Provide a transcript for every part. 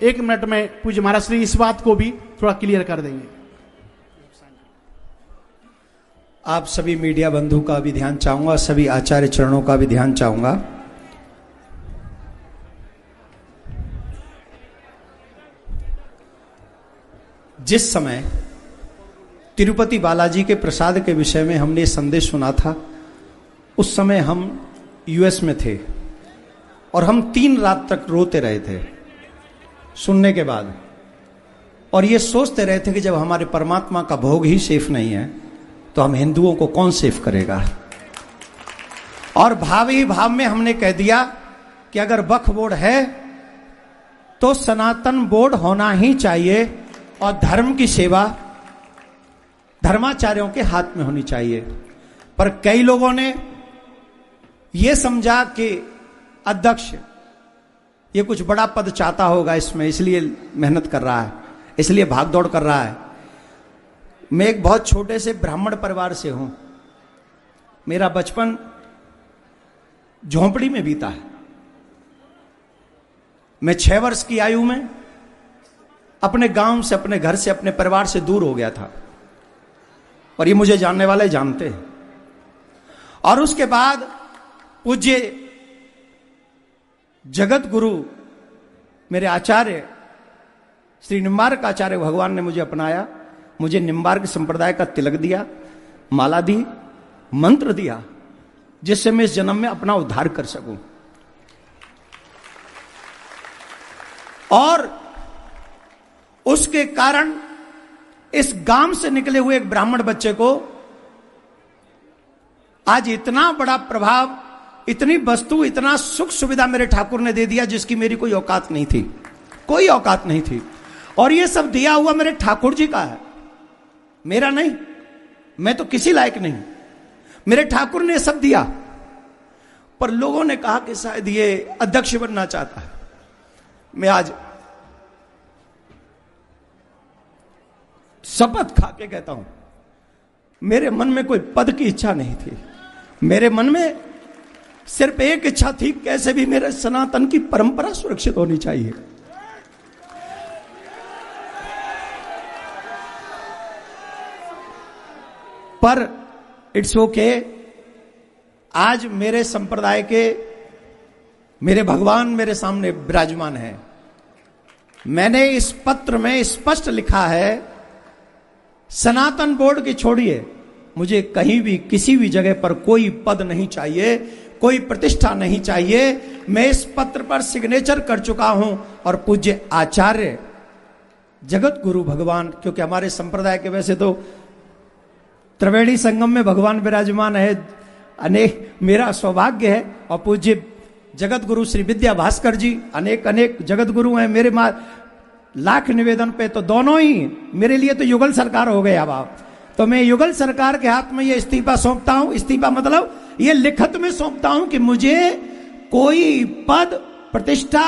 1 minute में पूज्य महाराज श्री इस बात को भी थोड़ा क्लियर कर देंगे। आप सभी मीडिया बंधु का भी ध्यान चाहूंगा, सभी आचार्य चरणों का भी ध्यान चाहूंगा। जिस समय तिरुपति बालाजी के प्रसाद के विषय में हमने ये संदेश सुना था, उस समय हम यूएस में थे और हम 3 रात तक रोते रहे थे सुनने के बाद, और ये सोचते रहे थे कि जब हमारे परमात्मा का भोग ही सेफ नहीं है तो हम हिंदुओं को कौन सेफ करेगा। और भाव ही भाव में हमने कह दिया कि अगर वक्फ बोर्ड है तो सनातन बोर्ड होना ही चाहिए और धर्म की सेवा धर्माचार्यों के हाथ में होनी चाहिए। पर कई लोगों ने यह समझा कि अध्यक्ष ये कुछ बड़ा पद चाहता होगा इसमें, इसलिए मेहनत कर रहा है, इसलिए भागदौड़ कर रहा है। मैं एक बहुत छोटे से ब्राह्मण परिवार से हूं। मेरा बचपन झोंपड़ी में बीता है। मैं 6 वर्ष की आयु में अपने गांव से, अपने घर से, अपने परिवार से दूर हो गया था, और ये मुझे जानने वाले जानते हैं। और उसके बाद पूज्य जगत गुरु मेरे आचार्य श्री निम्बार्क आचार्य भगवान ने मुझे अपनाया, मुझे निम्बार्क संप्रदाय का तिलक दिया, माला दी, मंत्र दिया, जिससे मैं इस जन्म में अपना उद्धार कर सकूं। और उसके कारण इस गांव से निकले हुए एक ब्राह्मण बच्चे को आज इतना बड़ा प्रभाव, इतनी वस्तु, इतना सुख सुविधा मेरे ठाकुर ने दे दिया जिसकी मेरी कोई औकात नहीं थी, कोई औकात नहीं थी। और ये सब दिया हुआ मेरे ठाकुर जी का है, मेरा नहीं। मैं तो किसी लायक नहीं, मेरे ठाकुर ने सब दिया। पर लोगों ने कहा कि शायद ये अध्यक्ष बनना चाहता है। मैं आज शपथ खा के कहता हूं, मेरे मन में कोई पद की इच्छा नहीं थी। मेरे मन में सिर्फ एक इच्छा थी, कैसे भी मेरे सनातन की परंपरा सुरक्षित होनी चाहिए। पर इट्स ओके, आज मेरे संप्रदाय के मेरे भगवान मेरे सामने विराजमान है। मैंने इस पत्र में स्पष्ट लिखा है, सनातन बोर्ड की छोड़िए, मुझे कहीं भी किसी भी जगह पर कोई पद नहीं चाहिए, कोई प्रतिष्ठा नहीं चाहिए। मैं इस पत्र पर सिग्नेचर कर चुका हूं और पूज्य आचार्य जगत गुरु भगवान, क्योंकि हमारे संप्रदाय के वैसे तो त्रिवेणी संगम में भगवान विराजमान है, अनेक मेरा सौभाग्य है। और पूज्य जगत गुरु श्री विद्या भास्कर जी, अनेक अनेक जगत गुरु हैं मेरे लाख निवेदन पे, तो दोनों ही मेरे लिए तो युगल सरकार हो गए। अब आप तो मैं युगल सरकार के हाथ में ये इस्तीफा सौंपता हूं। इस्तीफा मतलब ये लिखित में सौंपता हूं कि मुझे कोई पद प्रतिष्ठा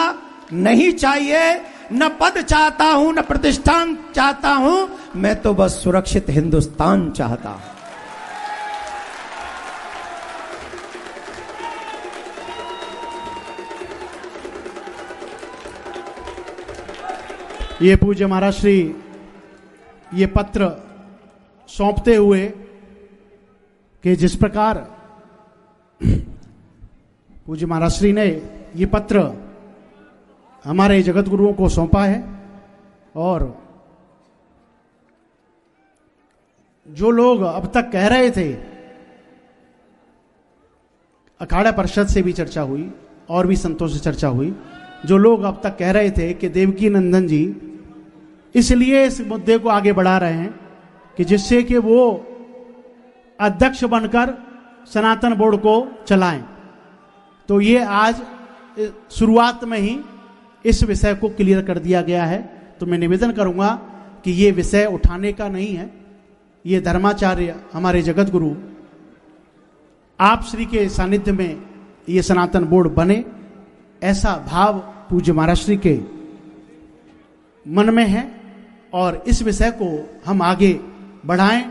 नहीं चाहिए, न पद चाहता हूं, न प्रतिष्ठान चाहता हूं, मैं तो बस सुरक्षित हिंदुस्तान चाहता हूं। ये पूज्य महाराज श्री ये पत्र सौंपते हुए कि जिस प्रकार पूज्य महाराज श्री ने ये पत्र हमारे जगत गुरुओं को सौंपा है, और जो लोग अब तक कह रहे थे, अखाड़ा परिषद से भी चर्चा हुई और भी संतों से चर्चा हुई, जो लोग अब तक कह रहे थे कि देवकी नंदन जी इसलिए इस मुद्दे को आगे बढ़ा रहे हैं कि जिससे कि वो अध्यक्ष बनकर सनातन बोर्ड को चलाएं, तो ये आज शुरुआत में ही इस विषय को क्लियर कर दिया गया है। तो मैं निवेदन करूंगा कि ये विषय उठाने का नहीं है, ये धर्माचार्य हमारे जगत गुरु आप श्री के सानिध्य में ये सनातन बोर्ड बने, ऐसा भाव पूज्य महाराज श्री के मन में है, और इस विषय को हम आगे बढ़ाएं